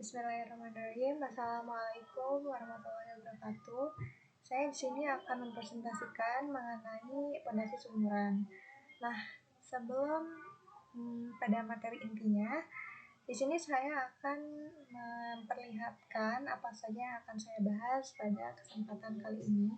Bismillahirrahmanirrahim. Assalamualaikum warahmatullahi wabarakatuh. Saya di sini akan mempresentasikan mengenai pondasi sumuran. Nah, sebelum pada materi intinya, di sini saya akan memperlihatkan apa saja yang akan saya bahas pada kesempatan kali ini.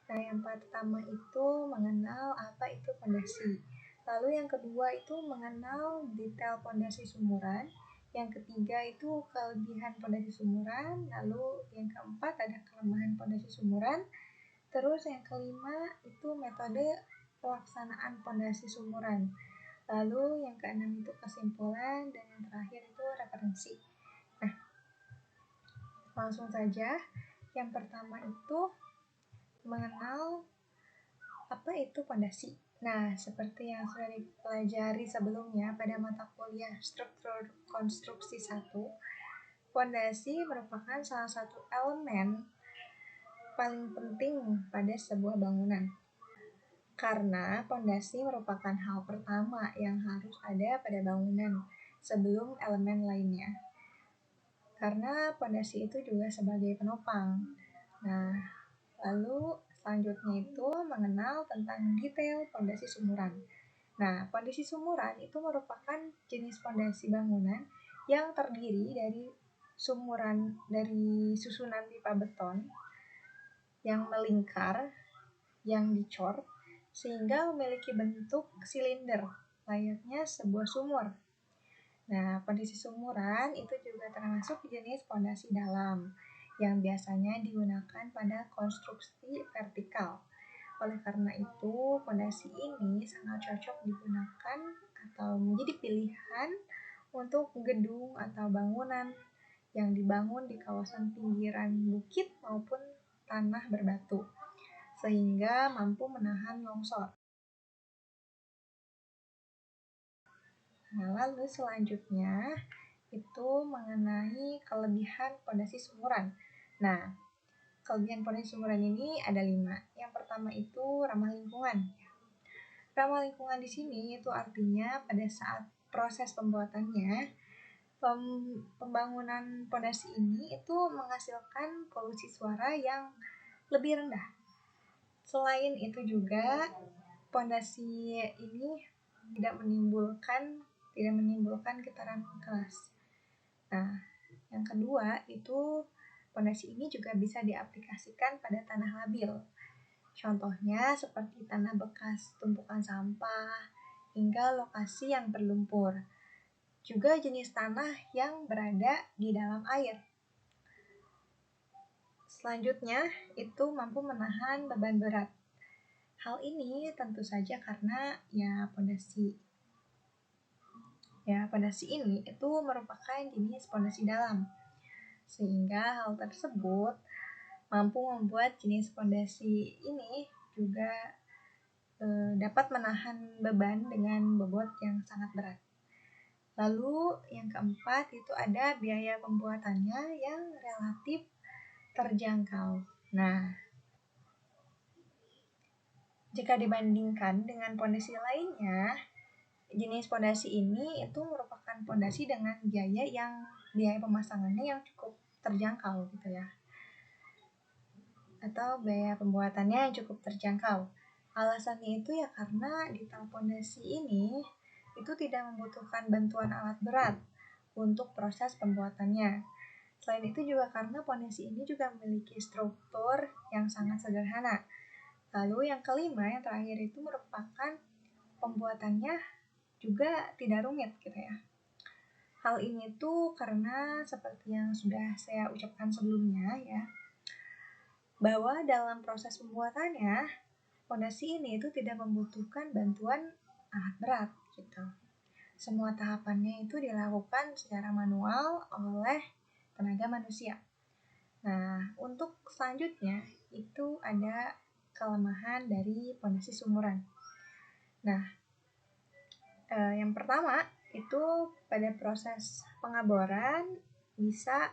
Nah, yang pertama itu mengenal apa itu pondasi. Lalu yang kedua itu mengenal detail pondasi sumuran. Yang ketiga itu kelebihan pondasi sumuran. Lalu yang keempat ada kelemahan pondasi sumuran. Terus yang kelima itu metode pelaksanaan pondasi sumuran. Lalu yang keenam itu kesimpulan, dan yang terakhir itu referensi. Nah, langsung saja. Yang pertama itu mengenal apa itu pondasi. Nah, seperti yang sudah dipelajari sebelumnya pada mata kuliah struktur konstruksi 1, pondasi merupakan salah satu elemen paling penting pada sebuah bangunan. Karena pondasi merupakan hal pertama yang harus ada pada bangunan sebelum elemen lainnya. Karena pondasi itu juga sebagai penopang. Nah, lalu selanjutnya itu mengenal tentang detail pondasi sumuran. Nah, pondasi sumuran itu merupakan jenis pondasi bangunan yang terdiri dari susunan pipa beton yang melingkar, yang dicor, sehingga memiliki bentuk silinder layaknya sebuah sumur. Nah, pondasi sumuran itu juga termasuk jenis pondasi dalam yang biasanya digunakan pada konstruksi vertikal. Oleh karena itu, pondasi ini sangat cocok digunakan atau menjadi pilihan untuk gedung atau bangunan yang dibangun di kawasan pinggiran bukit maupun tanah berbatu, sehingga mampu menahan longsor. Nah, lalu selanjutnya itu mengenai kelebihan pondasi sumuran. Nah, kelebihan pondasi sumuran ini ada 5. Yang pertama itu ramah lingkungan. Ramah lingkungan di sini itu artinya pada saat proses pembuatannya, pembangunan pondasi ini itu menghasilkan polusi suara yang lebih rendah. Selain itu juga pondasi ini tidak menimbulkan getaran keras. Nah, yang kedua itu pondasi ini juga bisa diaplikasikan pada tanah labil. Contohnya seperti tanah bekas tumpukan sampah hingga lokasi yang berlumpur. Juga jenis tanah yang berada di dalam air. Selanjutnya itu mampu menahan beban berat. Hal ini tentu saja karena pondasi ini itu merupakan jenis pondasi dalam, sehingga hal tersebut mampu membuat jenis pondasi ini juga dapat menahan beban dengan bobot yang sangat berat. Lalu yang keempat itu ada biaya pembuatannya yang relatif terjangkau. Nah, jika dibandingkan dengan pondasi lainnya, jenis pondasi ini itu merupakan pondasi dengan biaya pemasangannya yang cukup terjangkau gitu ya. Atau biaya pembuatannya yang cukup terjangkau. Alasannya itu ya karena detail pondasi ini itu tidak membutuhkan bantuan alat berat untuk proses pembuatannya. Selain itu juga karena pondasi ini juga memiliki struktur yang sangat sederhana. Lalu yang kelima, yang terakhir itu merupakan pembuatannya juga tidak rumit gitu ya. Hal ini tuh karena seperti yang sudah saya ucapkan sebelumnya ya, bahwa dalam proses pembuatannya pondasi ini itu tidak membutuhkan bantuan alat berat gitu. Semua tahapannya itu dilakukan secara manual oleh tenaga manusia. Nah, untuk selanjutnya itu ada kelemahan dari pondasi sumuran. Nah, yang pertama itu pada proses pengaboran bisa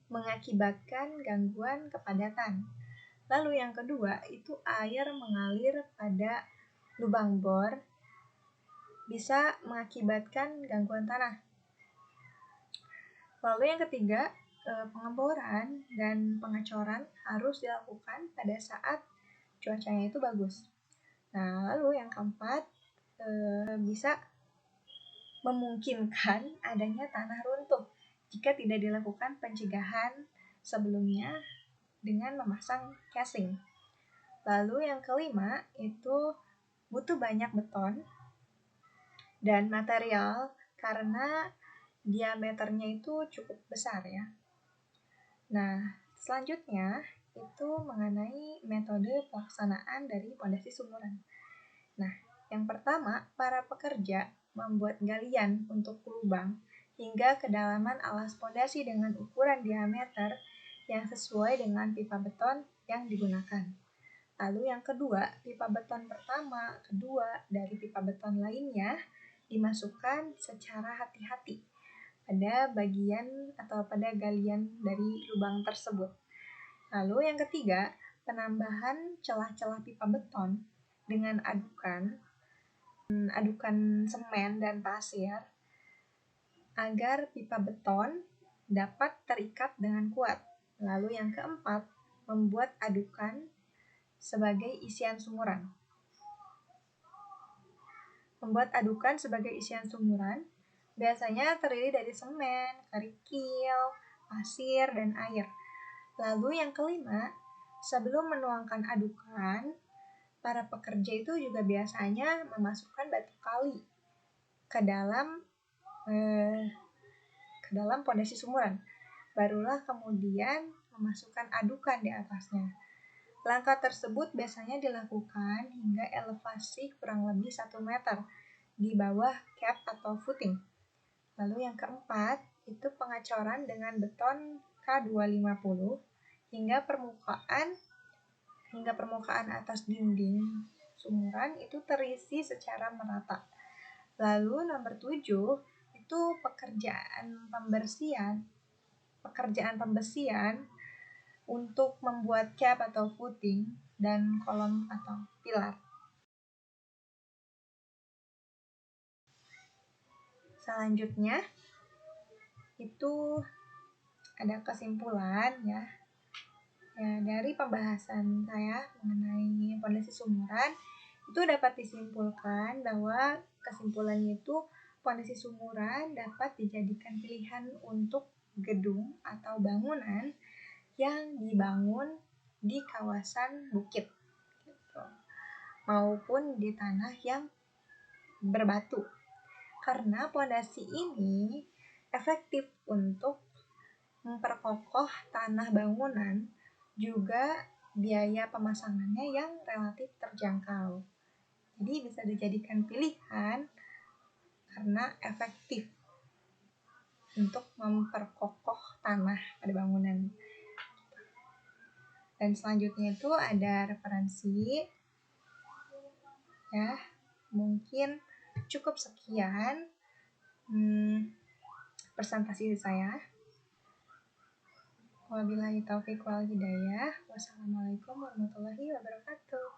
mengakibatkan gangguan kepadatan. Lalu yang kedua itu air mengalir pada lubang bor bisa mengakibatkan gangguan tanah. Lalu yang ketiga Pengeboran dan pengecoran harus dilakukan pada saat cuacanya itu bagus. Nah, lalu yang keempat, bisa memungkinkan adanya tanah runtuh jika tidak dilakukan pencegahan sebelumnya dengan memasang casing. Lalu yang kelima itu butuh banyak beton dan material karena diameternya itu cukup besar ya. Nah, selanjutnya itu mengenai metode pelaksanaan dari pondasi sumuran. Nah, yang pertama, para pekerja membuat galian untuk lubang hingga kedalaman alas pondasi dengan ukuran diameter yang sesuai dengan pipa beton yang digunakan. Lalu yang kedua, pipa beton pertama, kedua dari pipa beton lainnya dimasukkan secara hati-hati pada bagian atau pada galian dari lubang tersebut. Lalu yang ketiga, penambahan celah-celah pipa beton dengan adukan semen dan pasir agar pipa beton dapat terikat dengan kuat. Lalu yang keempat, membuat adukan sebagai isian sumuran. Membuat adukan sebagai isian sumuran biasanya terdiri dari semen, kerikil, pasir, dan air. Lalu yang kelima, sebelum menuangkan adukan, para pekerja itu juga biasanya memasukkan batu kali ke dalam pondasi sumuran. Barulah kemudian memasukkan adukan di atasnya. Langkah tersebut biasanya dilakukan hingga elevasi kurang lebih 1 meter di bawah cap atau footing. Lalu yang keempat, itu pengecoran dengan beton K250 hingga permukaan atas dinding sumuran itu terisi secara merata. Lalu nomor 7, itu pekerjaan pembesian untuk membuat cap atau footing dan kolom atau pilar. Selanjutnya itu ada kesimpulan ya. Dari pembahasan saya mengenai pondasi sumuran itu dapat disimpulkan bahwa kesimpulannya itu pondasi sumuran dapat dijadikan pilihan untuk gedung atau bangunan yang dibangun di kawasan bukit gitu, maupun di tanah yang berbatu. Karena pondasi ini efektif untuk memperkokoh tanah bangunan, juga biaya pemasangannya yang relatif terjangkau. Jadi bisa dijadikan pilihan karena efektif untuk memperkokoh tanah pada bangunan. Dan selanjutnya itu ada referensi. Ya, mungkin cukup sekian presentasi saya. Wabillahi taufiq wal hidayah. Wassalamualaikum warahmatullahi wabarakatuh.